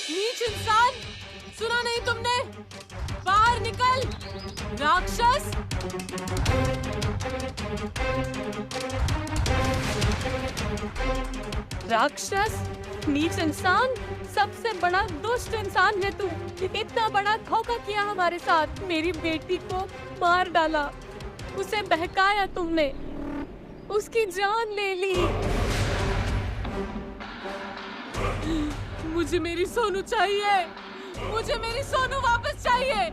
नीच इंसान, सुना नहीं तुमने? बाहर निकल राक्षस। राक्षस, नीच इंसान, सबसे बड़ा दुष्ट इंसान है तू। इतना बड़ा धोखा किया हमारे साथ, मेरी बेटी को मार डाला, उसे बहकाया तुमने, उसकी जान ले ली। मुझे मेरी सोनू चाहिए, मुझे मेरी सोनू वापस चाहिए।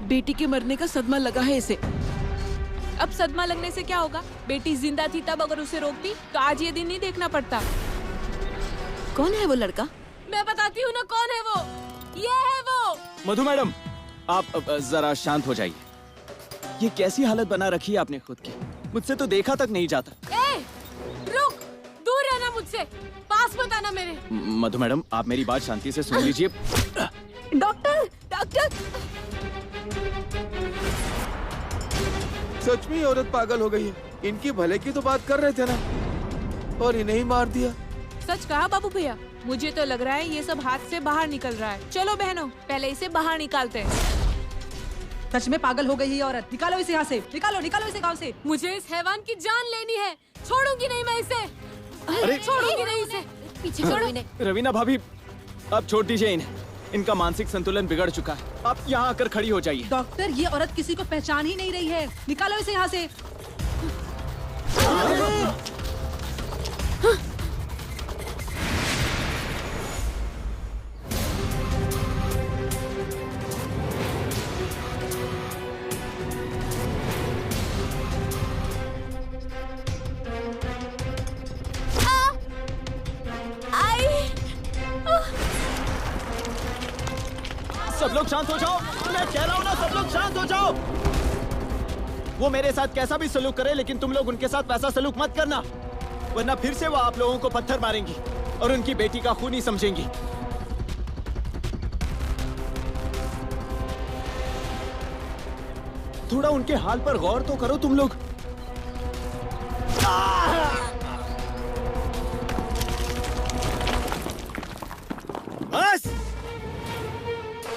बेटी के मरने का सदमा लगा है इसे। अब सदमा लगने से क्या होगा? बेटी जिंदा थी तब अगर उसे रोकती तो आज ये दिन नहीं देखना पड़ता। कौन है वो लड़का? मैं बताती हूँ ना कौन है वो। ये है वो। मधु मैडम, आप जरा शांत हो जाइए। ये कैसी हालत बना रखी है आपने खुद की? मुझसे तो देखा तक नहीं जाता। ए, रुक, दूर रहना मुझसे, पास मत आना मेरे। मधु मैडम, आप मेरी बात शांति से सुन लीजिए। Doctor, doctor! सच में ये औरत पागल हो गई है। इनकी भले की तो बात कर रहे थे ना, और इन्हें ही मार दिया। सच कहा बाबू भैया, मुझे तो लग रहा है ये सब हाथ से बाहर निकल रहा है। चलो बहनों, पहले इसे बाहर निकालते हैं। सच में पागल हो गई है औरत। निकालो इसे यहाँ से, निकालो निकालो इसे गाँव से। मुझे इस हैवान की जान लेनी है, छोड़ूंगी नहीं मैं इसे। अरे छोड़ूंगी नहीं इसे, पीछे छोड़ो इन्हें। रवीना भाभी, अब छोड़ दीजिए इन्हें। इनका मानसिक संतुलन बिगड़ चुका है। आप यहाँ आकर खड़ी हो जाइए। डॉक्टर, ये औरत किसी को पहचान ही नहीं रही है। निकालो इसे यहाँ से। सब लोग शांत हो जाओ, मैं कह रहा हूँ ना, सब लोग शांत हो जाओ। वो मेरे साथ कैसा भी सलूक करे, लेकिन तुम लोग उनके साथ वैसा सलूक मत करना, वरना फिर से वो आप लोगों को पत्थर मारेंगी और उनकी बेटी का खून ही समझेंगी। थोड़ा उनके हाल पर गौर तो करो तुम लोग। बस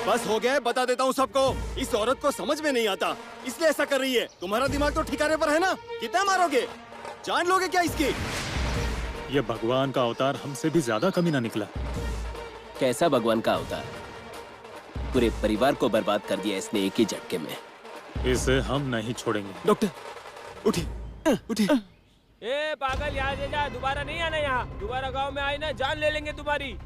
बस हो गया है, बता देता हूँ सबको। इस औरत को समझ में नहीं आता, इसलिए ऐसा कर रही है। तुम्हारा दिमाग तो ठिकाने पर है ना? कितना मारोगे? जान लोगे क्या इसकी? ये भगवान का अवतार हमसे भी ज्यादा कमी ना निकला। कैसा भगवान का अवतार? पूरे परिवार को बर्बाद कर दिया इसने एक ही झटके में। इसे हम नहीं छोड़ेंगे। डॉक्टर उठिए, उठिए। ए पागल, यहाँ से जा, दोबारा नहीं आना यहाँ। दोबारा गांव में आई ना, जान ले लेंगे तुम्हारी।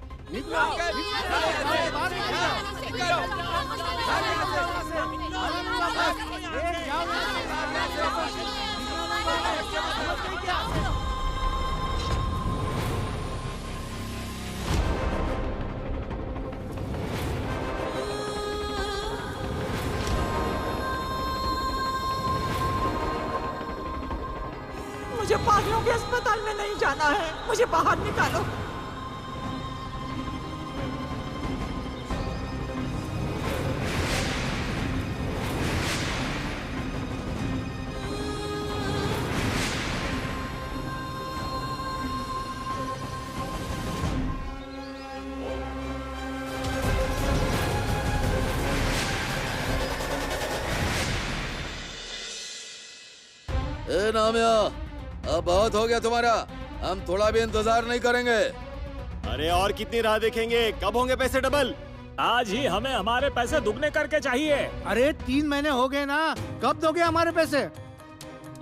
मुझे पागलों के अस्पताल में नहीं जाना है, मुझे बाहर निकालो। ए नामिया, अब बहुत हो गया तुम्हारा, हम थोड़ा भी इंतजार नहीं करेंगे। अरे और कितनी राह देखेंगे? कब होंगे पैसे डबल? आज ही हमें हमारे पैसे दुगने करके चाहिए। अरे 3 महीने हो गए ना, कब दोगे हमारे पैसे?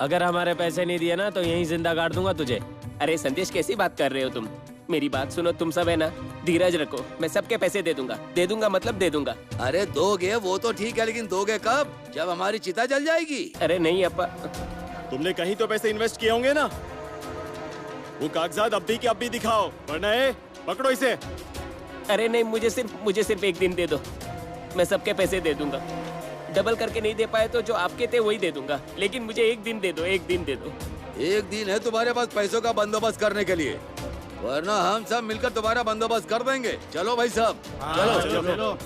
अगर हमारे पैसे नहीं दिए ना तो यहीं जिंदा गाड़ दूंगा तुझे। अरे संदेश, कैसी बात कर रहे हो तुम? मेरी बात सुनो तुम सब, है ना? धीरज रखो, मैं सबके पैसे दे दूंगा मतलब दे दूंगा। अरे दोगे वो तो ठीक है, लेकिन दोगे कब? जब हमारी चिता जल जाएगी। अरे नहीं अप्पा, तुमने कहीं तो पैसे इन्वेस्ट किए होंगे ना? वो कागजात अब भी के अब भी दिखाओ, वरना पकड़ो इसे। अरे नहीं, मुझे सिर्फ एक दिन दे दो, मैं सबके पैसे दे दूंगा। डबल करके नहीं दे पाए तो जो आपके थे वही दे दूंगा, लेकिन मुझे एक दिन दे दो, एक दिन दे दो। एक दिन है तुम्हारे पास पैसों का बंदोबस्त करने के लिए, वरना हम सब मिलकर तुम्हारा बंदोबस्त कर देंगे। चलो भाई साहब, चलो चलो।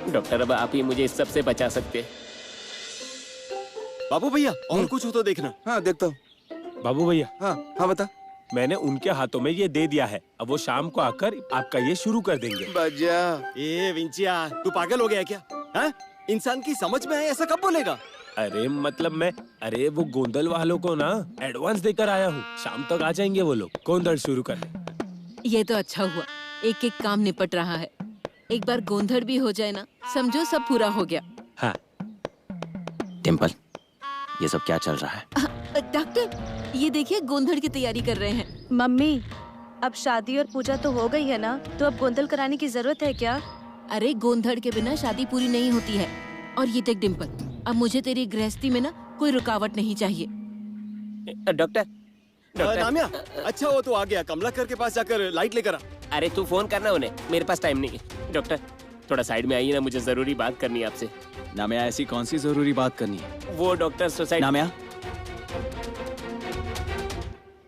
डॉक्टर, अब आप ही मुझे इस सब से बचा सकते हैं। बाबू भैया और कुछ हो तो देखना। हाँ देखता हूँ। बाबू भैया, हाँ हाँ बता। मैंने उनके हाथों में ये दे दिया है। अब वो शाम को आकर आपका ये शुरू कर देंगे। बजा। ए विंचिया, तू पागल हो गया क्या? हाँ? इंसान की समझ में आए ऐसा कब बोलेगा? अरे मतलब अरे वो गोंदल वालों को ना एडवांस देकर आया हूँ। शाम तक आ जाएंगे वो लोग गोंदल शुरू करने। ये तो अच्छा हुआ, एक एक काम निपट रहा है। एक बार गोंधड़ भी हो जाए ना, समझो सब पूरा हो गया। हाँ। डिम्पल, ये सब क्या चल रहा है? डॉक्टर, ये देखिए गोंधड़ की तैयारी कर रहे हैं। मम्मी, अब शादी और पूजा तो हो गई है ना, तो अब गोंधल कराने की जरूरत है क्या? अरे गोंधड़ के बिना शादी पूरी नहीं होती है। और ये देख डिम्पल, अब मुझे तेरी गृहस्थी में ना कोई रुकावट नहीं चाहिए। डॉक्टर, नामिया, अच्छा वो तो आ गया। कमलाकर के पास जाकर लाइट लेकर आ। अरे तू फोन करना उन्हें, मेरे पास टाइम नहीं है। डॉक्टर थोड़ा साइड में आइए ना, मुझे जरूरी बात करनी है आपसे। नामिया, ऐसी कौन सी जरूरी बात करनी है? वो डॉक्टर सोसाइटी। नामिया,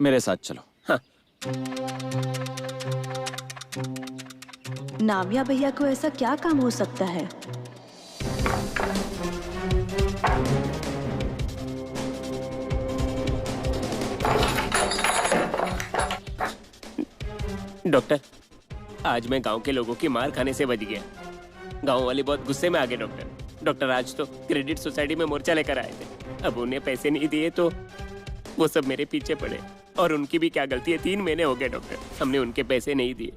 मेरे साथ चलो। हाँ। नामिया भैया को ऐसा क्या काम हो सकता है? डॉक्टर, आज मैं गांव के लोगों की मार खाने से बच गया। गांव वाले बहुत गुस्से में आ गए। डॉक्टर आज तो क्रेडिट सोसाइटी में मोर्चा लेकर आए थे। अब उन्हें पैसे नहीं दिए तो वो सब मेरे पीछे पड़े। और उनकी भी क्या गलती है? 3 महीने हो गए डॉक्टर, हमने उनके पैसे नहीं दिए।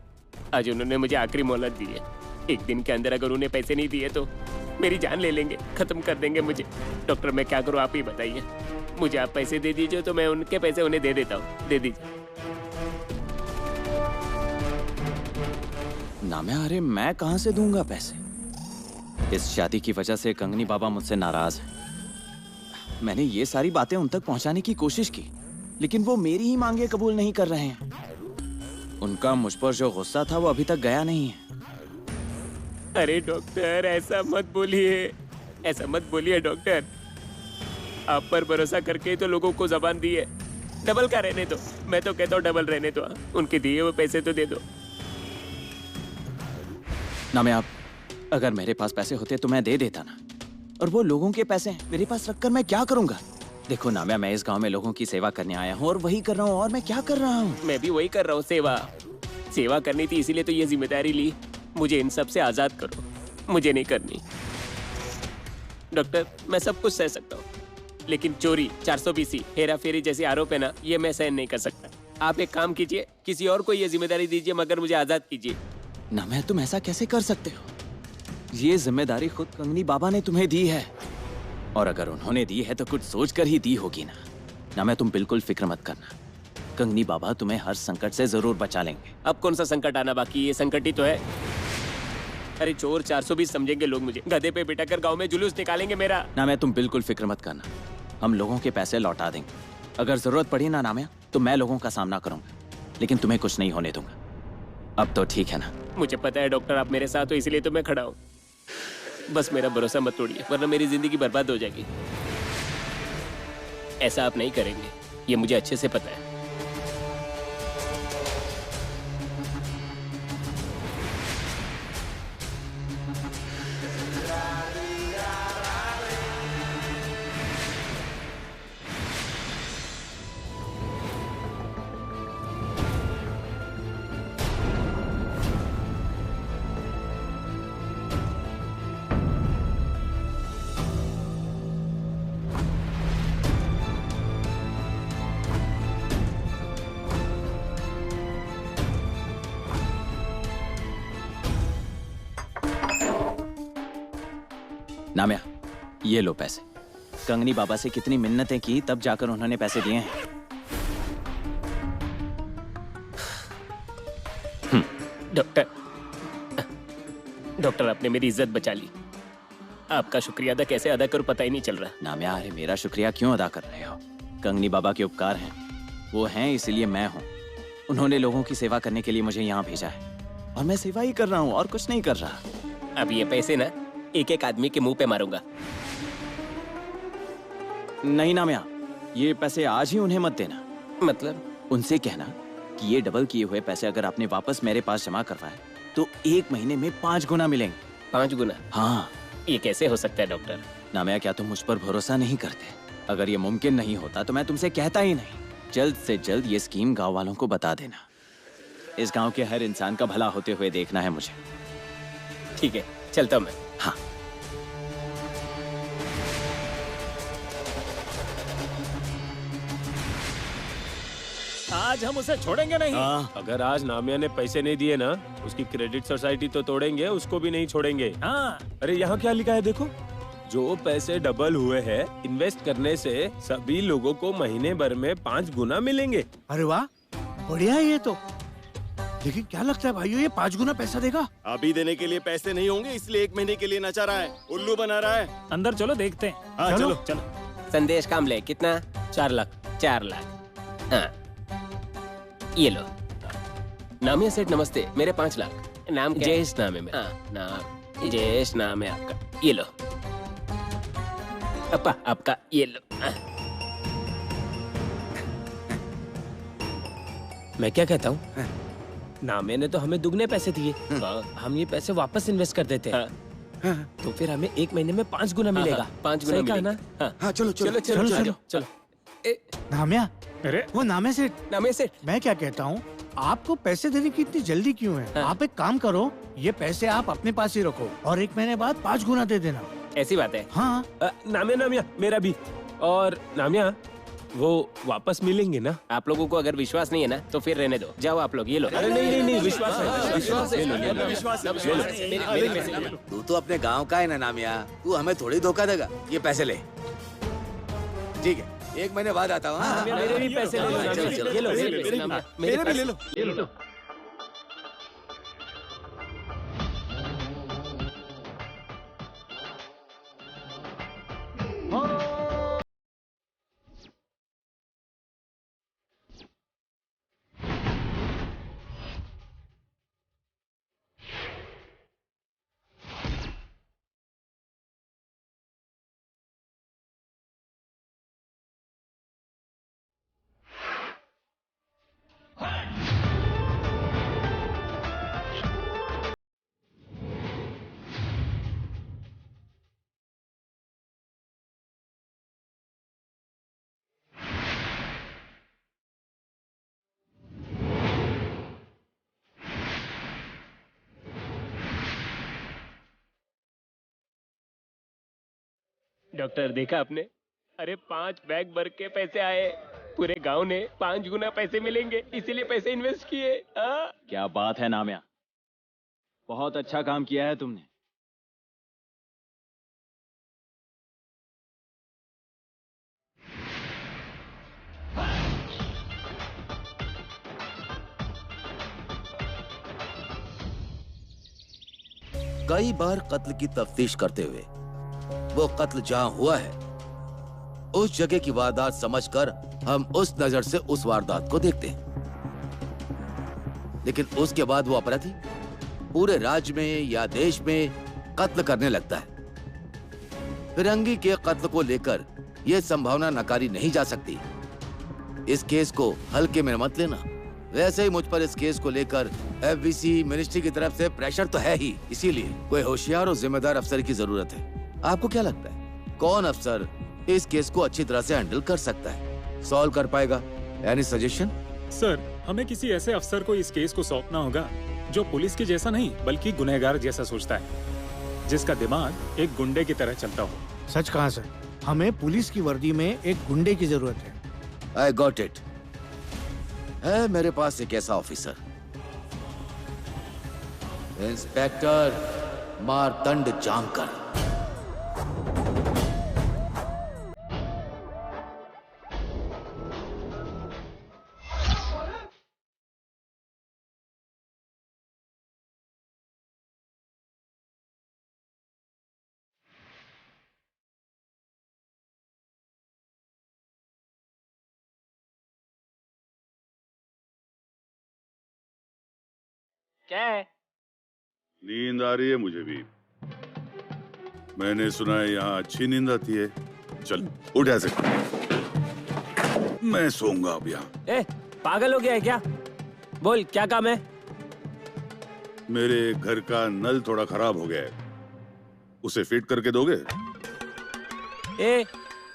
आज उन्होंने मुझे आखिरी मोहलत दी है। 1 दिन के अंदर अगर उन्हें पैसे नहीं दिए तो मेरी जान ले लेंगे, खत्म कर देंगे मुझे। डॉक्टर मैं क्या करूँ, आप ही बताइए। मुझे आप पैसे दे दीजिए तो मैं उनके पैसे उन्हें दे देता हूँ। दे दीजिए। नामिया, अरे मैं कहां से दूंगा पैसे? इस शादी की वजह से कंगनी बाबा मुझसे नाराज है। मैंने ये सारी बातें उन तक पहुंचाने की कोशिश की, लेकिन वो मेरी ही मांगे कबूल नहीं कर रहे हैं। उनका मुझ पर जो गुस्सा था वो अभी तक गया नहीं है। अरे डॉक्टर ऐसा मत बोलिए, ऐसा मत बोलिए डॉक्टर। आप पर भरोसा करके तो लोगों को जबान दी है। डबल का रहने दो, मैं तो कहता हूँ डबल रहने दो। उनके दिए हुए पैसे तो दे दो। नामिया, अगर मेरे पास पैसे होते तो मैं दे देता ना। और वो लोगों के पैसे मेरे पास रखकर मैं क्या करूंगा? देखो नामिया, मैं इस गांव में लोगों की सेवा करने आया हूँ और वही कर रहा हूँ। और मैं क्या कर रहा हूँ? मैं भी वही कर रहा हूँ, सेवा करनी थी, इसीलिए तो ये जिम्मेदारी ली। मुझे इन सब से आजाद करो, मुझे नहीं करनी। डॉक्टर मैं सब कुछ सह सकता हूँ, लेकिन चोरी, 420, हेरा फेरी जैसे आरोप है ना, ये मैं सहन नहीं कर सकता। आप एक काम कीजिए, किसी और को ये जिम्मेदारी दीजिए, मगर मुझे आजाद कीजिए। नामिया, तुम ऐसा कैसे कर सकते हो? ये जिम्मेदारी खुद कंगनी बाबा ने तुम्हें दी है, और अगर उन्होंने दी है तो कुछ सोचकर ही दी होगी ना। नामिया, तुम बिल्कुल फिक्र मत करना। कंगनी बाबा तुम्हें हर संकट से जरूर बचा लेंगे। अब कौन सा संकट आना बाकी? ये संकट ही तो है। अरे चोर 420 समझेंगे लोग मुझे, गधे पे बिठाकर गांव में जुलूस निकालेंगे मेरा। नामिया, तुम बिल्कुल फिक्र मत करना, हम लोगों के पैसे लौटा देंगे। अगर जरूरत पड़ी ना नामिया, तो मैं लोगों का सामना करूंगा, लेकिन तुम्हें कुछ नहीं होने दूंगा। अब तो ठीक है ना? मुझे पता है डॉक्टर, आप मेरे साथ हो, इसलिए तो मैं खड़ा हूँ। बस मेरा भरोसा मत तोड़िए, वरना मेरी जिंदगी बर्बाद हो जाएगी। ऐसा आप नहीं करेंगे, ये मुझे अच्छे से पता है। नामिया, ये लो पैसे। कंगनी बाबा से कितनी मिन्नतें की, तब जाकर उन्होंने पैसे दिए हैं। डॉक्टर आपने मेरी इज्जत बचा ली। आपका शुक्रिया अदा कैसे अदा करूं पता ही नहीं चल रहा। नामिया, अरे मेरा शुक्रिया क्यों अदा कर रहे हो? कंगनी बाबा के उपकार हैं, वो हैं इसीलिए मैं हूँ। उन्होंने लोगों की सेवा करने के लिए मुझे यहाँ भेजा है, और मैं सेवा ही कर रहा हूँ और कुछ नहीं कर रहा। अब ये पैसे ना एक एक आदमी के मुंह पे मारूंगा। नहीं नामिया, ये पैसे आज ही उन्हें मत देना। मतलब? उनसे कहना कि ये डबल किए हुए पैसे अगर आपने वापस मेरे पास जमा करवाए तो 1 महीने में 5 गुना मिलेंगे। 5 गुना? हाँ। ये कैसे हो सकता है डॉक्टर? नामिया, क्या तुम मुझ पर भरोसा नहीं करते? अगर ये मुमकिन नहीं होता तो मैं तुमसे कहता ही नहीं। जल्द से जल्द ये स्कीम गांव वालों को बता देना। इस गांव के हर इंसान का भला होते हुए देखना है मुझे। ठीक है, चलता हूं मैं। हाँ। आज हम उसे छोड़ेंगे नहीं। अगर आज नामिया ने पैसे नहीं दिए ना, उसकी क्रेडिट सोसाइटी तो तोड़ेंगे, उसको भी नहीं छोड़ेंगे। हाँ। अरे यहाँ क्या लिखा है देखो, जो पैसे डबल हुए हैं इन्वेस्ट करने से सभी लोगों को महीने भर में 5 गुना मिलेंगे। अरे वाह, बढ़िया है ये तो। लेकिन क्या लगता है भाइयों, ये 5 गुना पैसा देगा? अभी देने के लिए पैसे नहीं होंगे, इसलिए 1 महीने के लिए नचा रहा है, उल्लू बना रहा है। अंदर चलो देखते हैं। हाँ चलो चलो। संदेश काम ले। कितना? 4 लाख। 4 लाख। हाँ, ये लो। नामिया सेठ नमस्ते, मेरे 5 लाख। नाम क्या? जयेश नाम है मेरा। हाँ, नाम जयेश नाम है आपका। ये लो। अपा आपका, ये लो। मैं क्या कहता हूँ, नामे ने तो हमें दुगने पैसे दिए, हम ये पैसे वापस इन्वेस्ट कर देते हैं, तो फिर हमें 1 महीने में 5 गुना मिलेगा। 5 गुना मिलेगा ना? हाँ चलो चलो चलो चलो चलो। नामिया, अरे वो नामे से मैं क्या कहता हूँ, आपको पैसे देने की इतनी जल्दी क्यों है? आप एक काम करो, ये पैसे आप अपने पास ही रखो और 1 महीने बाद 5 गुना दे देना। ऐसी बात है? हाँ। नामिया मेरा भी। और नामिया, वो वापस मिलेंगे ना? आप लोगों को अगर विश्वास नहीं है ना तो फिर रहने दो, जाओ आप लोग। ये लो। अरे नहीं, विश्वास है, विश्वास है। मेरे है। तू तो अपने गांव का है ना नामिया, तू हमें थोड़ी धोखा देगा। ये पैसे ले। ठीक है, 1 महीने बाद आता हूँ। मेरे भी पैसे ले लो। ये लो, मेरे भी ले लो। डॉक्टर देखा आपने? अरे 5 बैग भर के पैसे आए। पूरे गांव ने 5 गुना पैसे मिलेंगे, इसीलिए पैसे इन्वेस्ट किए। क्या बात है नामिया, बहुत अच्छा काम किया है तुमने। कई बार कत्ल की तफ्तीश करते हुए वो कत्ल जहां हुआ है उस जगह की वारदात समझकर हम उस नजर से उस वारदात को देखते हैं, लेकिन उसके बाद वो अपराधी पूरे राज्य में या देश में कत्ल करने लगता है। फिरंगी के कत्ल को लेकर यह संभावना नकारी नहीं जा सकती। इस केस को हल्के में मत लेना। वैसे ही मुझ पर इस केस को लेकर एफबीसी मिनिस्ट्री की तरफ से प्रेशर तो है ही, इसीलिए कोई होशियार और जिम्मेदार अफसर की जरूरत है। आपको क्या लगता है कौन अफसर इस केस को अच्छी तरह से हैंडल कर सकता है, सॉल्व कर पाएगा? Any suggestion? सर, हमें किसी ऐसे अफसर को इस केस को सौंपना होगा जो पुलिस के जैसा नहीं बल्कि गुनहगार जैसा सोचता है, जिसका दिमाग एक गुंडे की तरह चलता हो। सच कहा सर, हमें पुलिस की वर्दी में एक गुंडे की जरूरत है। I got it. है मेरे पास एक ऐसा ऑफिसर, इंस्पेक्टर मारतंड जामकर। क्या है? नींद आ रही है मुझे भी। मैंने सुना है यहाँ अच्छी नींद आती है। चल उठ ऐसे, मैं सोऊंगा अब यहाँ। पागल हो गया है क्या? बोल क्या काम है? मेरे घर का नल थोड़ा खराब हो गया है, उसे फिट करके दोगे?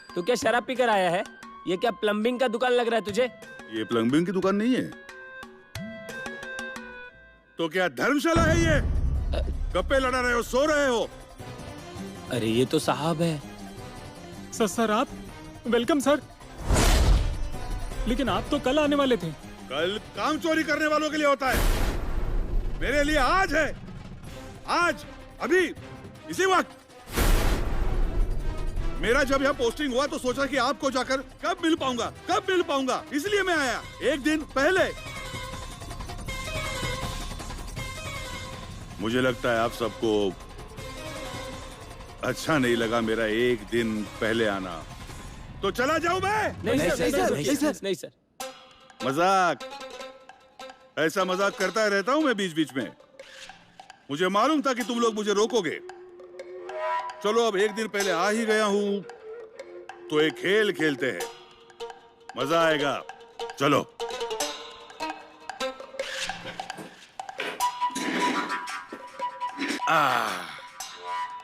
तू क्या शराब पी कर आया है? ये क्या प्लम्बिंग का दुकान लग रहा है तुझे? ये प्लम्बिंग की दुकान नहीं है। तो क्या धर्मशाला है ये? गप्पे लड़ा रहे हो, सो रहे हो? अरे ये तो साहब है। सर आप वेलकम सर। लेकिन आप तो कल आने वाले थे। कल काम चोरी करने वालों के लिए होता है, मेरे लिए आज है। आज, अभी, इसी वक्त। मेरा जब यहाँ पोस्टिंग हुआ तो सोचा कि आपको जाकर कब मिल पाऊंगा, इसलिए मैं आया एक दिन पहले। मुझे लगता है आप सबको अच्छा नहीं लगा मेरा एक दिन पहले आना, तो चला जाऊं मैं? नहीं सर। मजाक, ऐसा मजाक करता रहता हूं मैं बीच बीच में। मुझे मालूम था कि तुम लोग मुझे रोकोगे। चलो अब एक दिन पहले आ ही गया हूं तो एक खेल खेलते हैं, मजा आएगा। चलो।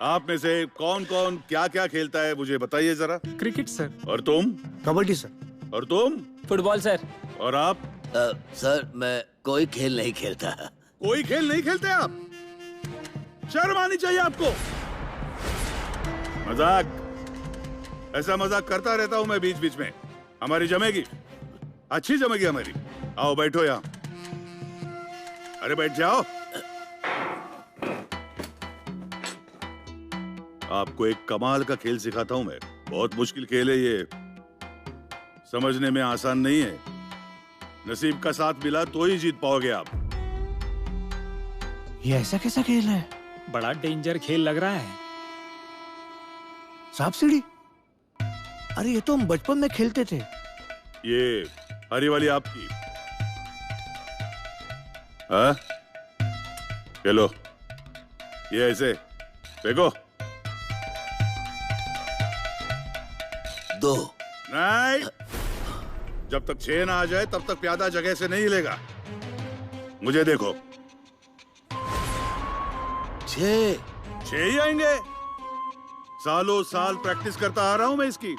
आप में से कौन कौन क्या क्या खेलता है मुझे बताइए जरा। Cricket sir. और तुम? कबड्डी सर। और तुम? Football sir. और आप? सर मैं कोई खेल नहीं खेलता। कोई खेल नहीं खेलते आप? शर्म आनी चाहिए आपको। मजाक, ऐसा मजाक करता रहता हूं मैं बीच बीच में। हमारी जमेगी, अच्छी जमेगी हमारी। आओ बैठो यहाँ। अरे बैठ जाओ। आपको एक कमाल का खेल सिखाता हूं मैं। बहुत मुश्किल खेल है ये, समझने में आसान नहीं है। नसीब का साथ मिला तो ही जीत पाओगे आप। ये ऐसा कैसा खेल है? बड़ा डेंजर खेल लग रहा है। सांप सीढ़ी? अरे ये तो हम बचपन में खेलते थे। ये हरी वाली आपकी। हाँ? खेलो। ये ऐसे देखो। दो। नहीं, जब तक 6 ना आ जाए तब तक प्यादा जगह से नहीं हिलेगा। मुझे देखो। 6 ही आएंगे। सालों साल प्रैक्टिस करता आ रहा हूं मैं इसकी।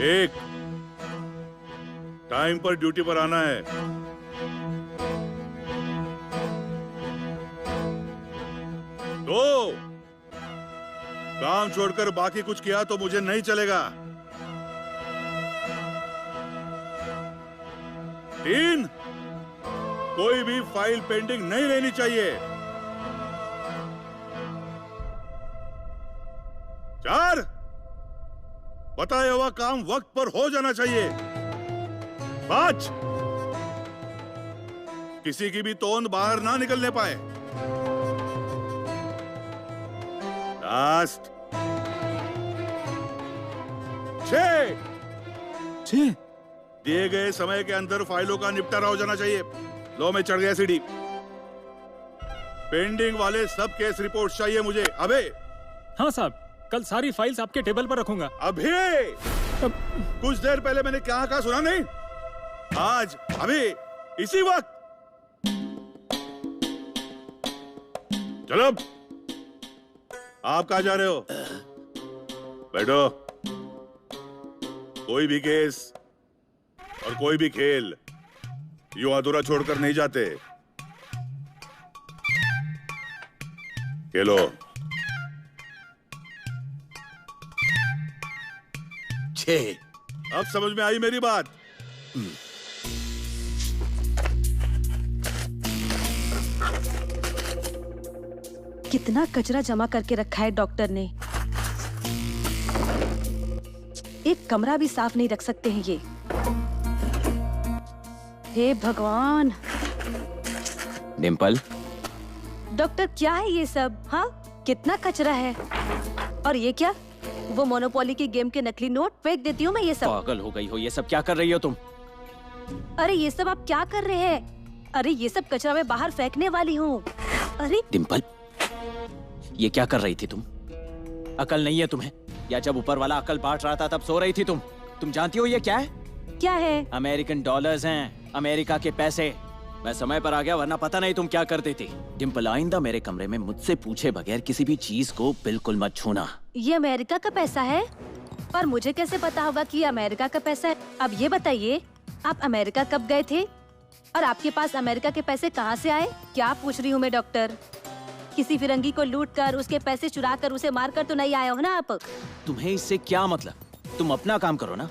1, टाइम पर ड्यूटी पर आना है। 2, काम छोड़कर बाकी कुछ किया तो मुझे नहीं चलेगा। 3, कोई भी फाइल पेंडिंग नहीं रहनी चाहिए। 4, बताया हुआ काम वक्त पर हो जाना चाहिए। 5, किसी की भी तोंद बाहर ना निकलने पाए। लास्ट 6 दिए गए समय के अंदर फाइलों का निपटारा हो जाना चाहिए। लो मैं चढ़ गया सीढ़ी। पेंडिंग वाले सब केस रिपोर्ट चाहिए मुझे अबे। हाँ साहब, कल सारी फाइल्स आपके टेबल पर रखूंगा। अभी? कुछ देर पहले मैंने क्या कहा सुना नहीं? आज, अभी, इसी वक्त। चलो, आप कहाँ जा रहे हो? बैठो। कोई भी केस और कोई भी खेल यूं अधूरा छोड़कर नहीं जाते। खेलो। 6। अब समझ में आई मेरी बात? कितना कचरा जमा करके रखा है डॉक्टर ने। एक कमरा भी साफ नहीं रख सकते हैं ये। हे भगवान। डिम्पल, डॉक्टर क्या है ये सब? हाँ, कितना कचरा है। और ये क्या? वो मोनोपोली की गेम के नकली नोट फेंक देती हूँ मैं ये सब। पागल हो गई हो? ये सब क्या कर रही हो तुम? अरे ये सब आप क्या कर रहे हैं? अरे ये सब कचरा मैं बाहर फेंकने वाली हूँ। अरे डिम्पल, ये क्या कर रही थी तुम? अकल नहीं है तुम्हें? या जब ऊपर वाला अकल बांट रहा था तब सो रही थी तुम जानती हो ये क्या है? क्या है? अमेरिकन डॉलर्स हैं, अमेरिका के पैसे। मैं समय पर आ गया, वरना पता नहीं तुम क्या करते थे। डिम्पल, आइंदा मेरे कमरे में मुझसे पूछे बगैर किसी भी चीज को बिल्कुल मत छूना। ये अमेरिका का पैसा है, पर मुझे कैसे पता होगा कि ये अमेरिका का पैसा है? अब ये बताइए, आप अमेरिका कब गए थे और आपके पास अमेरिका के पैसे कहाँ से आए? क्या पूछ रही हूँ मैं डॉक्टर? किसी फिरंगी को लूट कर उसके पैसे चुरा कर उसे मार कर तो नहीं आए हो ना आप? तुम्हें इससे क्या मतलब? तुम अपना काम करो ना।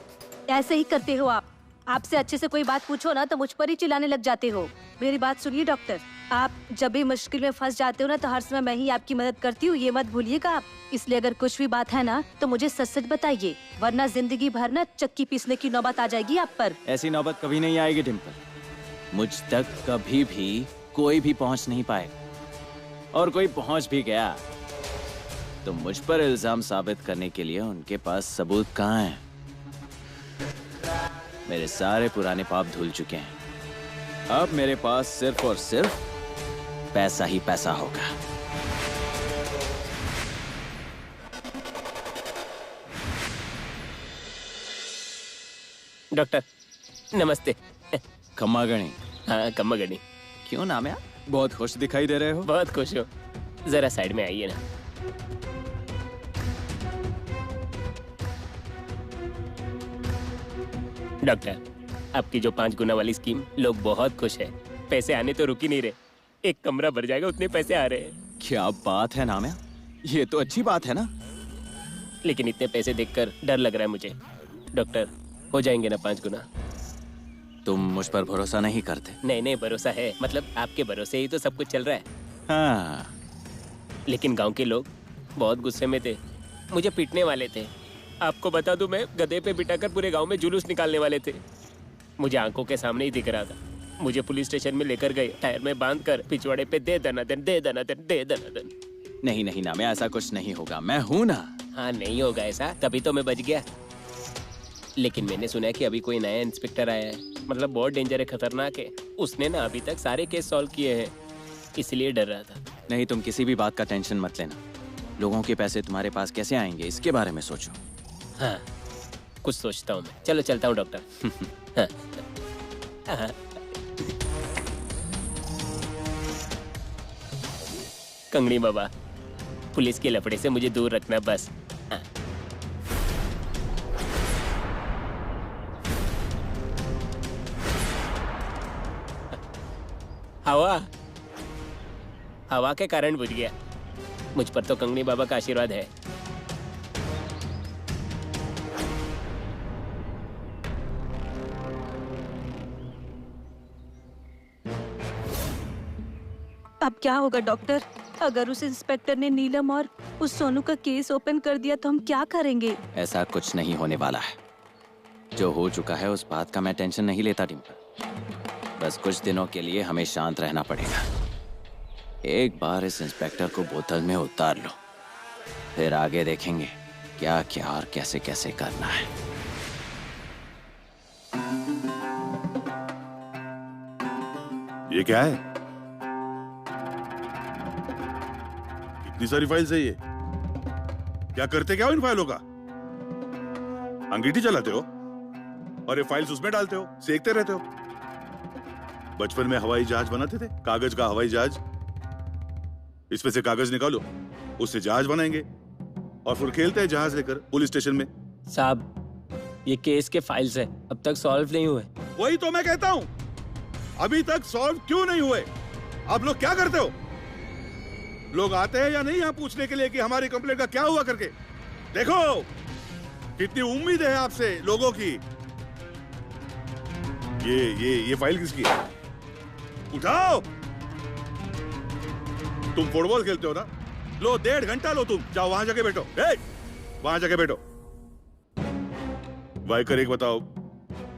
ऐसे ही करते हो आप। आपसे अच्छे से कोई बात पूछो ना तो मुझ पर ही चिल्लाने लग जाते हो। मेरी बात सुनिए डॉक्टर, आप जब भी मुश्किल में फंस जाते हो ना तो हर समय मैं ही आपकी मदद करती हूँ, ये मत भूलिएगा आप। इसलिए अगर कुछ भी बात है ना तो मुझे सच सच बताइए, वरना जिंदगी भर ना चक्की पीसने की नौबत आ जाएगी आप पर। ऐसी नौबत कभी नहीं आएगी डिम्पल। मुझ तक कभी भी कोई भी पहुंच नहीं पाएगा, और कोई पहुंच भी गया तो मुझ पर इल्जाम साबित करने के लिए उनके पास सबूत कहाँ है? मेरे सारे पुराने पाप धुल चुके हैं। अब मेरे पास सिर्फ और सिर्फ पैसा ही पैसा होगा। डॉक्टर नमस्ते। खम्मा गणी। हाँ खम्मा गणी। क्यों नाम है? बहुत खुश दिखाई दे रहे हो। बहुत खुश हो, जरा साइड में आइए ना। डॉक्टर, आपकी जो 5 गुना वाली स्कीम, लोग बहुत खुश है। पैसे आने तो रुक ही नहीं रहे, एक कमरा भर जाएगा उतने पैसे आ रहे हैं। क्या बात है नाम है, ये तो अच्छी बात है ना। लेकिन इतने पैसे देखकर डर लग रहा है मुझे। डॉक्टर, हो जाएंगे ना 5 गुना? तुम मुझ पर भरोसा नहीं करते? नहीं नहीं, भरोसा है, मतलब आपके भरोसे ही तो सब कुछ चल रहा है। हाँ। लेकिन गांव के लोग बहुत गुस्से में थे, मुझे पीटने वाले थे। आपको बता दूं, मैं गधे पे बिठाकर पूरे गांव में जुलूस निकालने वाले थे। मुझे आंखों के सामने ही दिख रहा था। मुझे पुलिस स्टेशन में लेकर गए, टायर में बांधकर पिछवाड़े पे दे दनादन, दे दनादन, दे दनादन। नहीं नहीं नाम, ऐसा कुछ नहीं होगा, मैं हूं ना। हाँ नहीं होगा ऐसा, तभी तो मैं बच गया। लेकिन मैंने सुना है कि अभी कोई नया इंस्पेक्टर आया है, मतलब बहुत डेंजर है, खतरनाक है। उसने ना अभी तक सारे केस सॉल्व किए हैं, इसलिए डर रहा था। नहीं, तुम किसी भी बात का टेंशन मत लेना। लोगों के पैसे तुम्हारे पास कैसे आएंगे, इसके बारे में सोचो। हाँ, कुछ सोचता हूँ मैं। चलो चलता हूँ डॉक्टर। हाँ। हाँ। कंगनी बाबा, पुलिस के लफड़े से मुझे दूर रखना बस। हाँ। हवा के कारण बुझ गया। मुझ पर तो कंगनी बाबा का आशीर्वाद है। अब क्या होगा डॉक्टर? अगर उस इंस्पेक्टर ने नीलम और उस सोनू का केस ओपन कर दिया तो हम क्या करेंगे? ऐसा कुछ नहीं होने वाला है। जो हो चुका है उस बात का मैं टेंशन नहीं लेता डिम्पल। बस कुछ दिनों के लिए हमें शांत रहना पड़ेगा। एक बार इस इंस्पेक्टर को बोतल में उतार लो, फिर आगे देखेंगे क्या क्या और कैसे कैसे करना है। ये क्या है? इतनी सारी फाइल्स है ये। क्या करते क्या हो इन फाइलों का? अंगीठी चलाते हो और ये फाइल्स उसमें डालते हो, सेकते रहते हो। बचपन में हवाई जहाज बनाते थे, कागज का हवाई जहाज। इसमें से कागज निकालो, उससे जहाज बनाएंगे और फिर खेलते हैं जहाज लेकर पुलिस स्टेशन में। साहब, ये केस के फाइल्स है, अब तक सॉल्व नहीं हुए। वही तो मैं कहता हूँ, अभी तक सॉल्व क्यों नहीं हुए? आप लोग क्या करते हो? लोग आते हैं या नहीं यहाँ पूछने के लिए कि हमारी कंप्लेंट का क्या हुआ करके? देखो कितनी उम्मीद है आपसे लोगों की। ये फाइल किसकी है? उठाओ। तुम फुटबॉल खेलते हो ना? लो 1.5 घंटा लो, तुम जाओ वहां जाके बैठो। वहां जाके बैठो। वाइकर एक बताओ,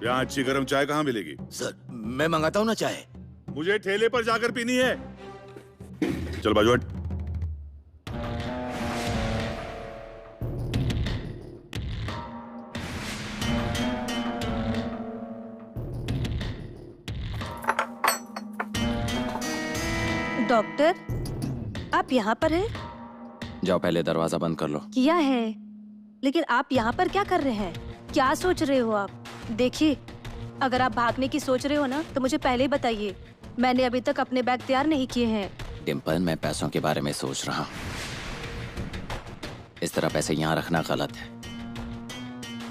यहाँ अच्छी गर्म चाय कहाँ मिलेगी? सर मैं मंगाता हूँ ना चाय। मुझे ठेले पर जाकर पीनी है। चल बाजू हट। डॉक्टर, आप यहाँ पर हैं? जाओ पहले दरवाजा बंद कर लो। किया है, लेकिन आप यहाँ पर क्या कर रहे हैं? क्या सोच रहे हो आप? देखिए, अगर आप भागने की सोच रहे हो ना तो मुझे पहले ही बताइए, मैंने अभी तक अपने बैग तैयार नहीं किए हैं। डिम्पल, मैं पैसों के बारे में सोच रहा हूँ। इस तरह पैसे यहाँ रखना गलत है।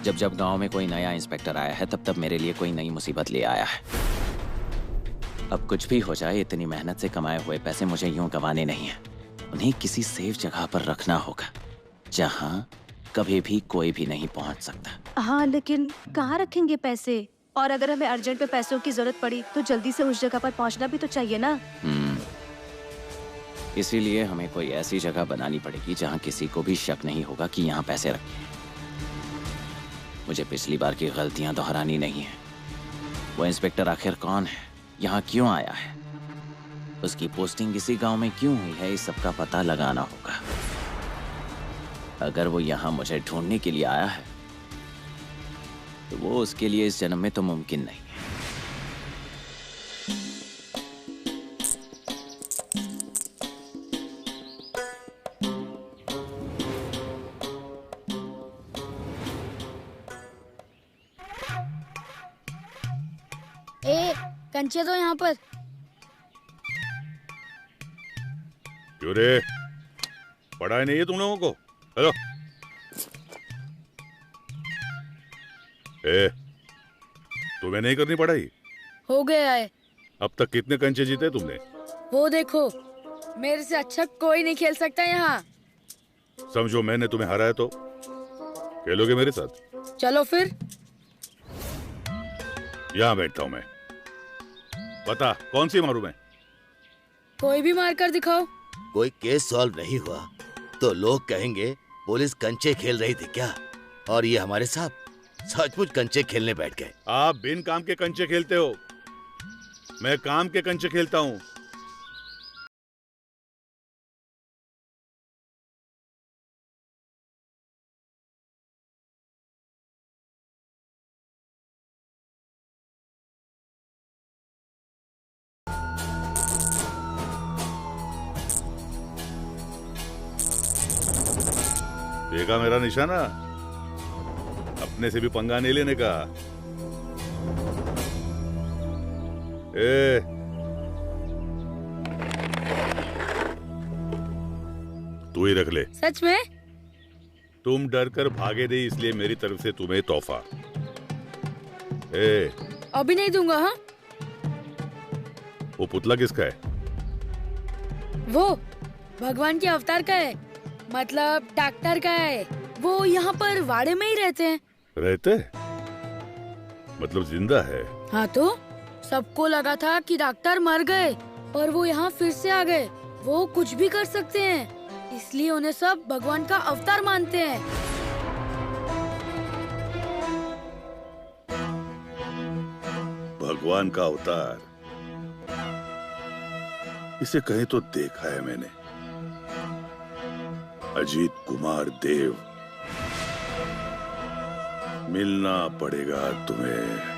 जब जब गांव में कोई नया इंस्पेक्टर आया है, तब तब मेरे लिए कोई नई मुसीबत ले आया है। अब कुछ भी हो जाए, इतनी मेहनत से कमाए हुए पैसे मुझे यूं गंवाने नहीं है। उन्हें किसी सेफ जगह पर रखना होगा, जहाँ कभी भी कोई भी नहीं पहुँच सकता। हाँ, लेकिन कहाँ रखेंगे पैसे? और अगर हमें अर्जेंट पे पैसों की जरूरत पड़ी तो जल्दी से उस जगह पर पहुँचना भी तो चाहिए ना। इसीलिए हमें कोई ऐसी जगह बनानी पड़ेगी जहाँ किसी को भी शक नहीं होगा कि यहाँ पैसे रखे हैं। मुझे पिछली बार की गलतियाँ दोहरानी नहीं है। वो इंस्पेक्टर आखिर कौन है, यहाँ क्यों आया है, उसकी पोस्टिंग इसी गांव में क्यों हुई है, इस सब का पता लगाना होगा। अगर वो यहाँ मुझे ढूंढने के लिए आया है तो वो उसके लिए इस जन्म में तो मुमकिन नहीं है। कंचे दो यहाँ पर। क्यों रे, पढ़ाई नहीं है तुम लोगों को? हेलो, तुम्हें नहीं करनी पढ़ाई? हो गया है। अब तक कितने कंचे जीते तुमने? वो देखो, मेरे से अच्छा कोई नहीं खेल सकता यहाँ। समझो मैंने तुम्हें हराया तो खेलोगे मेरे साथ? चलो फिर। यहाँ बैठता हूँ मैं। बता कौन सी मारूं मैं? कोई भी मार कर दिखाओ। कोई केस सॉल्व नहीं हुआ तो लोग कहेंगे पुलिस कंचे खेल रही थी क्या, और ये हमारे साथ सचमुच कंचे खेलने बैठ गए। आप बिन काम के कंचे खेलते हो, मैं काम के कंचे खेलता हूँ। देखा मेरा निशाना? अपने से भी पंगा नहीं लेने का। तू ही रख ले। सच में? तुम डर कर भागे नहीं, इसलिए मेरी तरफ से तुम्हें तोहफा। अभी नहीं दूंगा। हाँ, वो पुतला किसका है? वो भगवान के अवतार का है, मतलब डॉक्टर का है। वो यहाँ पर वाड़े में ही रहते हैं। रहते? मतलब जिंदा है? हाँ, तो सबको लगा था कि डॉक्टर मर गए, पर वो यहाँ फिर से आ गए। वो कुछ भी कर सकते हैं, इसलिए उन्हें सब भगवान का अवतार मानते हैं। भगवान का अवतार? इसे कहीं तो देखा है मैंने। अजीत कुमार देव, मिलना पड़ेगा तुम्हें।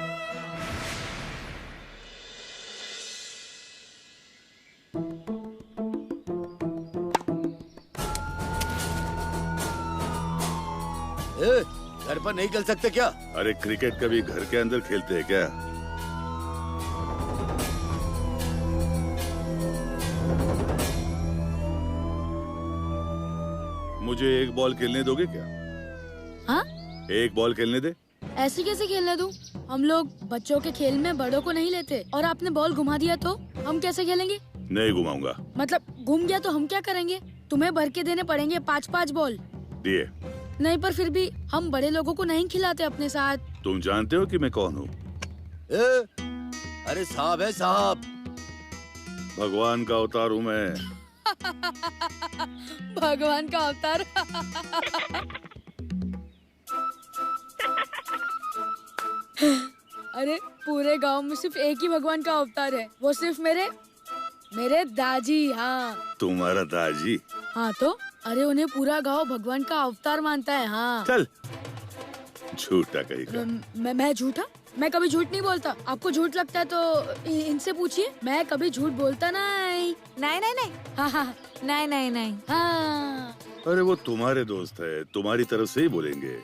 घर पर नहीं खेल सकते क्या? अरे क्रिकेट कभी घर के अंदर खेलते हैं क्या? मुझे एक बॉल खेलने दोगे क्या? हाँ? एक बॉल खेलने दे। ऐसे कैसे खेलने दूं? हम लोग बच्चों के खेल में बड़ों को नहीं लेते, और आपने बॉल घुमा दिया तो हम कैसे खेलेंगे? नहीं घुमाऊंगा। मतलब घूम गया तो हम क्या करेंगे? तुम्हें भर के देने पड़ेंगे 5-5 बॉल। दिए। नहीं, पर फिर भी हम बड़े लोगों को नहीं खिलाते अपने साथ। तुम जानते हो कि मैं कौन हूँ? अरे साहब है साहब। भगवान का अवतार हूँ मैं। भगवान का अवतार। अरे पूरे गांव में सिर्फ एक ही भगवान का अवतार है, वो सिर्फ मेरे दाजी। हाँ। तुम्हारा दाजी? हाँ तो, अरे उन्हें पूरा गांव भगवान का अवतार मानता है। हाँ। चल, झूठा कहीं का। मैं झूठा? मैं कभी झूठ नहीं बोलता। आपको झूठ लगता है तो इनसे पूछिए। मैं कभी झूठ बोलता नहीं। नहीं। हाँ, नहीं। हाँ। अरे वो तुम्हारे दोस्त है, तुम्हारी तरफ से ही बोलेंगे।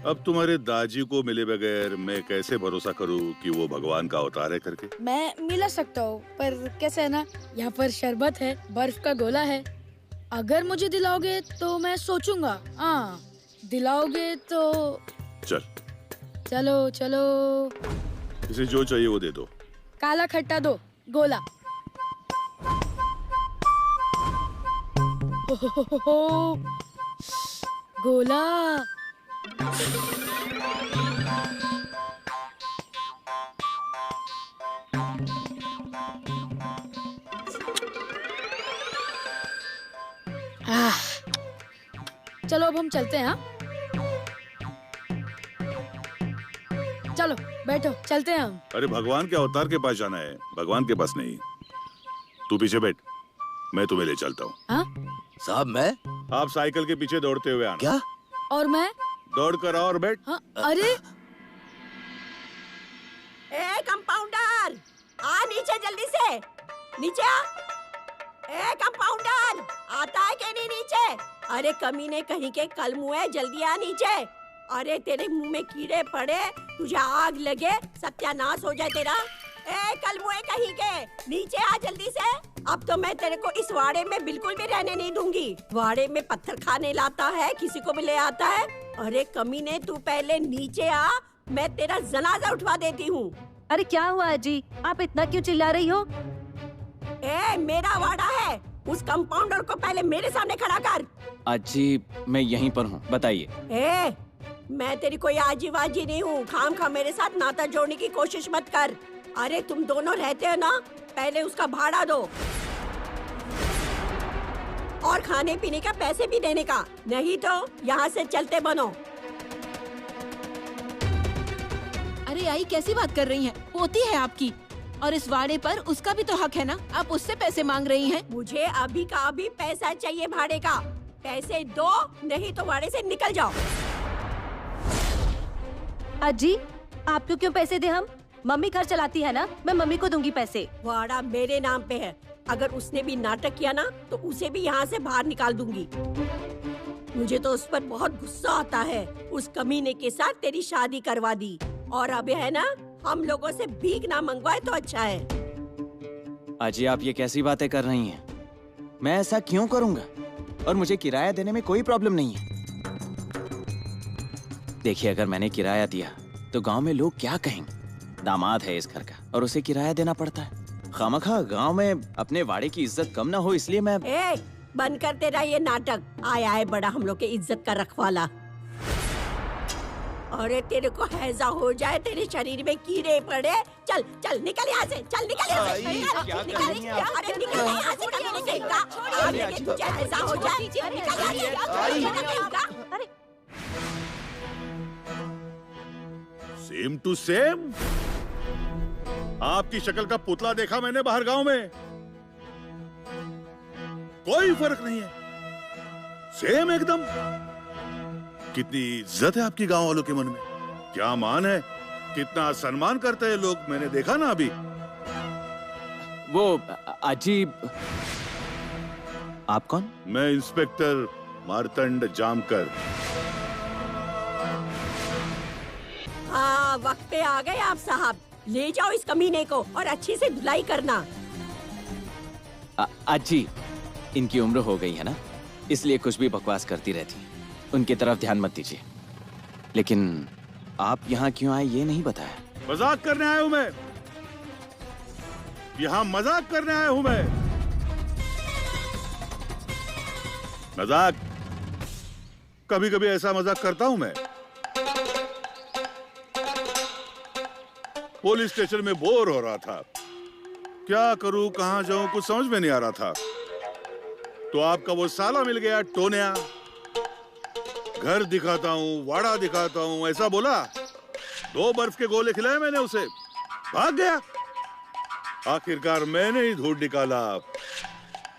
अब तुम्हारे दाजी को मिले बगैर मैं कैसे भरोसा करूं कि वो भगवान का अवतार है करके? मैं मिला सकता हूँ, पर कैसे है ना, यहाँ पर शरबत है, बर्फ का गोला है। अगर मुझे दिलाओगे तो मैं सोचूंगा। हाँ, दिलाओगे तो चल। चलो चलो। इसे जो चाहिए वो दे दो। काला खट्टा दो, गोला। हो, गोला। चलो अब हम चलते हैं। हाँ, चलो बैठो, चलते हैं हम। अरे भगवान के अवतार के पास जाना है, भगवान के पास नहीं। तू पीछे बैठ, मैं तुम्हें ले चलता हूँ। साहब मैं? आप साइकिल के पीछे दौड़ते हुए आना। क्या? और मैं? दौड़ कर आओ और बैठ। हाँ, अरे ए कंपाउंडर, आ नीचे जल्दी से, नीचे आ। ए कंपाउंडर, आता है कि नहीं नीचे? अरे कमीने कहीं के कल मुँह है, जल्दी आ नीचे। अरे तेरे मुंह में कीड़े पड़े, तुझे आग लगे, सत्यानाश हो जाए तेरा। ए कल मुँह कहीं के, नीचे आ जल्दी से। अब तो मैं तेरे को इस वाड़े में बिल्कुल भी रहने नहीं दूंगी। वाड़े में पत्थर खाने लाता है, किसी को भी ले आता है। अरे कमीने, तू पहले नीचे आ, मैं तेरा जनाजा उठवा देती हूँ। अरे क्या हुआ अजी, आप इतना क्यों चिल्ला रही हो? ए मेरा वाड़ा है, उस कंपाउंडर को पहले मेरे सामने खड़ा कर। अजी मैं यहीं पर हूँ, बताइए। ए मैं तेरी कोई आजी वाजी नहीं हूँ, खाम खा मेरे साथ नाता जोड़ने की कोशिश मत कर। अरे तुम दोनों रहते हो ना, पहले उसका भाड़ा दो और खाने पीने का पैसे भी देने का, नहीं तो यहाँ से चलते बनो। अरे आई कैसी बात कर रही हैं? पोती है आपकी, और इस वाड़े पर उसका भी तो हक है ना। आप उससे पैसे मांग रही हैं। मुझे अभी का अभी पैसा चाहिए भाड़े का। पैसे दो, नहीं तो वाड़े से निकल जाओ। अजी आपको क्यों पैसे दे हम? मम्मी घर चलाती है ना, मैं मम्मी को दूंगी पैसे। वाड़ा मेरे नाम पे है, अगर उसने भी नाटक किया ना तो उसे भी यहाँ से बाहर निकाल दूंगी। मुझे तो उस पर बहुत गुस्सा आता है। उस कमीने के साथ तेरी शादी करवा दी, और अब है ना, हम लोगों से भीख ना मंगवाए तो अच्छा है। अजी आप ये कैसी बातें कर रही हैं? मैं ऐसा क्यों करूंगा? और मुझे किराया देने में कोई प्रॉब्लम नहीं है। देखिए अगर मैंने किराया दिया तो गांव में लोग क्या कहेंगे? दामाद है इस घर का और उसे किराया देना पड़ता है। खामखा गांव में अपने वाड़े की इज्जत कम ना हो, इसलिए मैं। बंद कर तेरा ये नाटक। आया है बड़ा हम लोग के इज्जत का रखवाला। अरे तेरे को हैजा हो जाए, तेरे शरीर में कीड़े पड़े। चल चल निकल यहाँ से, चल निकल यहाँ से, अरे निकल यहाँ से, कमीने का। तुझे हैजा हो जाए, निकल यहाँ से। Same to same. आपकी शक्ल का पुतला देखा मैंने बाहर गांव में, कोई फर्क नहीं है, सेम एकदम। कितनी इज्जत है आपकी गांव वालों के मन में, क्या मान है, कितना सम्मान करते हैं लोग, मैंने देखा ना अभी। वो अजीब। आप कौन? मैं इंस्पेक्टर मार्तंड जामकर। हाँ वक्त पे आ गए आप साहब। ले जाओ इस कमीने को और अच्छी से धुलाई करना। अजी इनकी उम्र हो गई है ना, इसलिए कुछ भी बकवास करती रहती है। उनकी तरफ ध्यान मत दीजिए। लेकिन आप यहाँ क्यों आए ये नहीं बताया। मजाक करने आया हूँ मैं, यहाँ मजाक करने आया हूँ मैं। मजाक, कभी कभी ऐसा मजाक करता हूँ मैं। पुलिस स्टेशन में बोर हो रहा था, क्या करूं कहां जाऊं कुछ समझ में नहीं आ रहा था। तो आपका वो साला मिल गया टोनिया। घर दिखाता हूं, वाड़ा दिखाता हूं, ऐसा बोला। 2 बर्फ के गोले खिलाए मैंने उसे, भाग गया। आखिरकार मैंने ही ढूंढ निकाला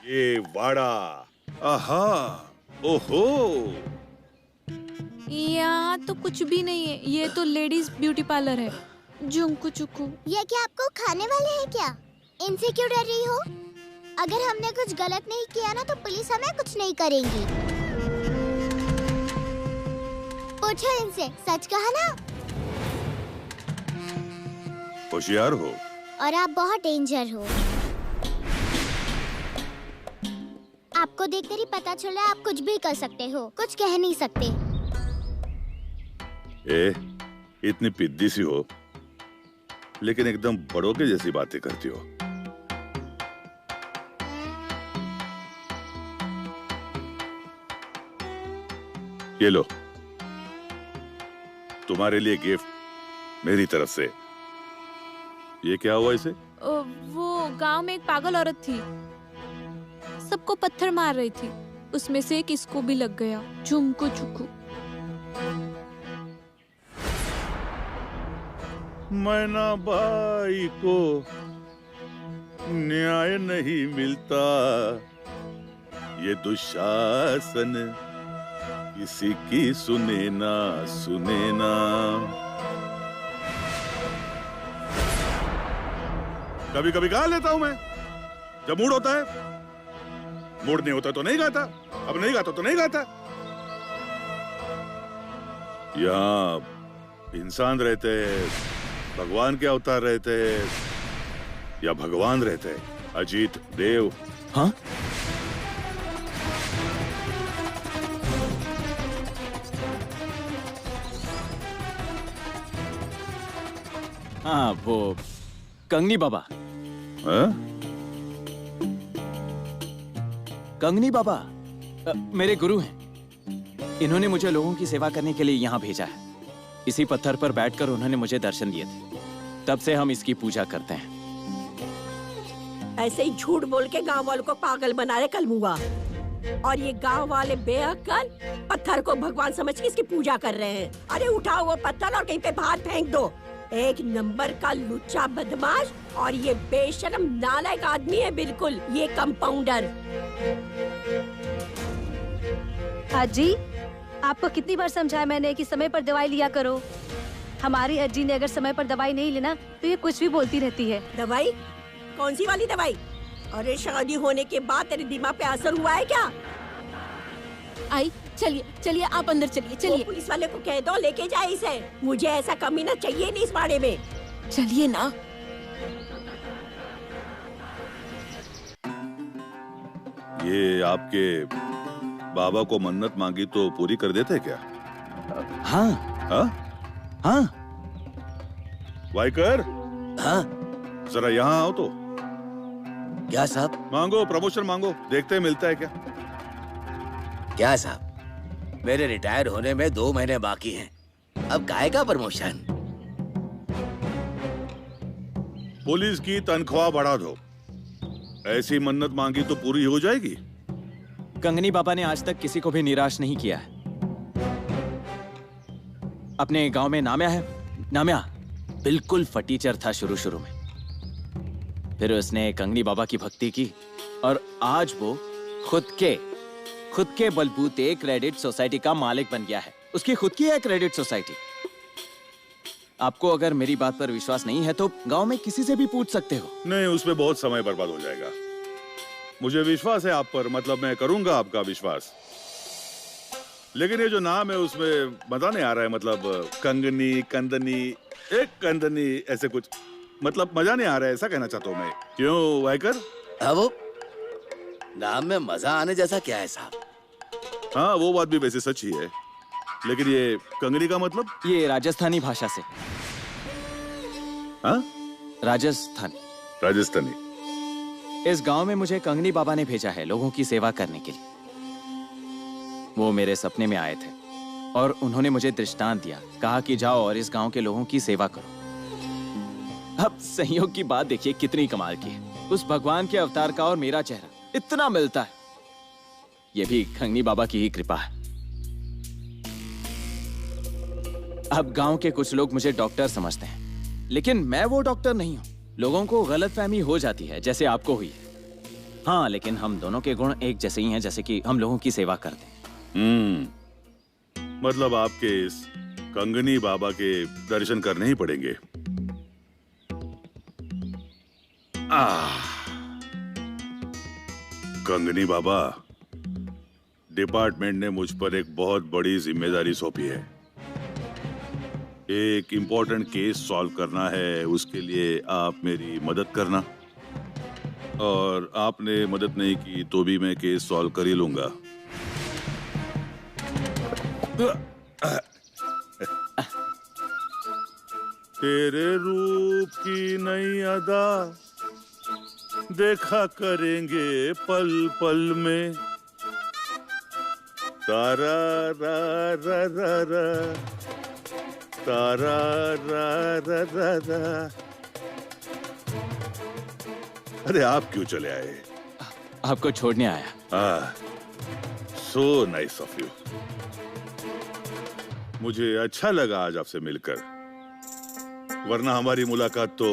ये वाड़ा। आहा, ओहो। यहाँ तो कुछ भी नहीं है, ये तो लेडीज ब्यूटी पार्लर है। जुंकू चुकू। ये क्या आपको खाने वाले हैं क्या? इनसे क्यों डर रही हो? अगर हमने कुछ गलत नहीं किया ना तो पुलिस हमें कुछ नहीं करेगी। पूछो इनसे, सच कहा ना। होशियार हो और आप बहुत डेंजर हो। आपको देखकर ही पता चला आप कुछ भी कर सकते हो, कुछ कह नहीं सकते। इतनी पिद्दी सी हो लेकिन एकदम बड़ों के जैसी बातें करती हो। ये लो, तुम्हारे लिए गिफ्ट मेरी तरफ से। ये क्या हुआ इसे? वो गांव में एक पागल औरत थी, सबको पत्थर मार रही थी, उसमें से एक इसको भी लग गया। झुमको चुकू। मैना बाई को न्याय नहीं मिलता, ये दुशासन किसी की सुने ना सुने ना। कभी कभी गा लेता हूं मैं जब मूड होता है। मूड नहीं होता तो नहीं गाता, अब नहीं गाता तो नहीं गाता। यहाँ इंसान रहते हैं, भगवान के अवतार रहते हैं, या भगवान रहते हैं, अजीत देव। हाँ? हाँ, वो कंगनी बाबा। कंगनी बाबा मेरे गुरु हैं। इन्होंने मुझे लोगों की सेवा करने के लिए यहाँ भेजा है। इसी पत्थर पर बैठकर उन्होंने मुझे दर्शन दिए थे, तब से हम इसकी पूजा करते हैं। ऐसे ही झूठ बोल के गांव वालों को पागल बना रहे कलमुआ, और ये गांव वाले बेअक्ल पत्थर को भगवान समझ के इसकी पूजा कर रहे हैं। अरे उठाओ वो पत्थर और कहीं पे बाहर फेंक दो। एक नंबर का लुच्चा बदमाश और ये बेशर्म नालायक आदमी है बिल्कुल, ये कंपाउंडर। अजी, आपको कितनी बार समझाया मैंने कि समय पर दवाई लिया करो। हमारी अज्जी ने अगर समय पर दवाई नहीं लेना तो ये कुछ भी बोलती रहती है। दवाई? कौन सी वाली दवाई? अरे शादी होने के बाद तेरे दिमाग पे असर हुआ है क्या? आई चलिए चलिए, आप अंदर चलिए चलिए। पुलिस वाले को कह दो लेके जाए इसे, मुझे ऐसा कमीना चाहिए नहीं इस बाड़े में। चलिए ना। ये आपके बाबा को मन्नत मांगी तो पूरी कर देते क्या? हाँ। हाँ? हाँ। वाइकर, हाँ? जरा यहाँ आओ तो। क्या साहब? मांगो, प्रमोशन मांगो, देखते हैं मिलता है क्या। क्या साहब, मेरे रिटायर होने में 2 महीने बाकी हैं, अब काहे का प्रमोशन? पुलिस की तनख्वाह बढ़ा दो, ऐसी मन्नत मांगी तो पूरी हो जाएगी। कंगनी बाबा ने आज तक किसी को भी निराश नहीं किया है। अपने गांव में नाम्या है। नाम्या बिल्कुल फटीचर था शुरू में, फिर उसने कंगनी बाबा की भक्ति की और आज वो खुद के बलबूते क्रेडिट सोसाइटी का मालिक बन गया है। उसकी खुद की है क्रेडिट सोसाइटी। आपको अगर मेरी बात पर विश्वास नहीं है तो गांव में किसी से भी पूछ सकते हो। नहीं, उसमें बहुत समय बर्बाद हो जाएगा। मुझे विश्वास है आप पर, मतलब मैं करूंगा आपका विश्वास, लेकिन ये जो नाम है उसमें मजा नहीं आ रहा है। मतलब कंगनी, कंदनी, एक कंदनी, ऐसे कुछ, मतलब मजा नहीं आ रहा है, ऐसा कहना चाहता हूँ मैं। क्यों वाइकर? वो नाम में मजा आने जैसा क्या है साहब? हाँ, वो बात भी वैसे सच ही है, लेकिन ये कंगनी का मतलब? ये राजस्थानी भाषा से। हाँ? राजस्थानी। इस गांव में मुझे कंगनी बाबा ने भेजा है लोगों की सेवा करने के लिए। वो मेरे सपने में आए थे और उन्होंने मुझे दृष्टांत दिया, कहा कि जाओ और इस गांव के लोगों की सेवा करो। अब संयोग की बात देखिए कितनी कमाल की है। उस भगवान के अवतार का और मेरा चेहरा इतना मिलता है। ये भी कंगनी बाबा की ही कृपा है। अब गांव के कुछ लोग मुझे डॉक्टर समझते हैं, लेकिन मैं वो डॉक्टर नहीं हूं। लोगों को गलतफहमी हो जाती है, जैसे आपको हुई है। हाँ, लेकिन हम दोनों के गुण एक जैसे ही हैं, जैसे कि हम लोगों की सेवा करते हैं। मतलब आपके इस कंगनी बाबा के दर्शन करने ही पड़ेंगे। कंगनी बाबा, डिपार्टमेंट ने मुझ पर एक बहुत बड़ी जिम्मेदारी सौंपी है। एक इम्पोर्टेंट केस सॉल्व करना है, उसके लिए आप मेरी मदद करना। और आपने मदद नहीं की तो भी मैं केस सॉल्व कर ही लूंगा। तेरे रूप की नई अदा देखा करेंगे पल पल में। तारा रा रा रा रा, तारा रा रा रा रा। अरे आप क्यों चले आए? आपको छोड़ने आया। So nice of you. मुझे अच्छा लगा आज आपसे मिलकर, वरना हमारी मुलाकात तो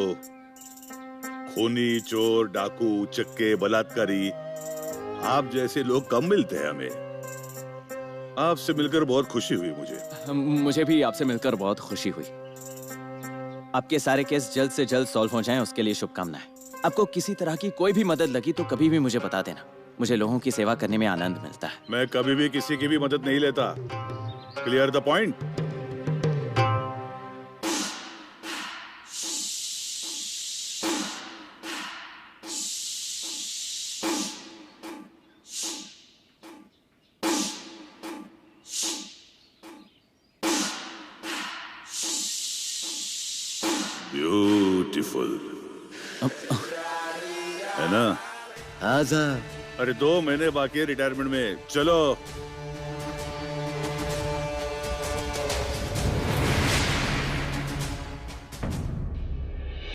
खूनी, चोर, डाकू, चक्के, बलात्कारी, आप जैसे लोग कम मिलते हैं हमें। आपसे मिलकर बहुत खुशी हुई मुझे भी आपसे मिलकर बहुत खुशी हुई। आपके सारे केस जल्द से जल्द सॉल्व हो जाएं, उसके लिए शुभकामनाएं। आपको किसी तरह की कोई भी मदद लगी तो कभी भी मुझे बता देना। मुझे लोगों की सेवा करने में आनंद मिलता है। मैं कभी भी किसी की भी मदद नहीं लेता। Clear the point? ब्यूटीफुल है ना? आजा। अरे 2 महीने बाकी है रिटायरमेंट में। चलो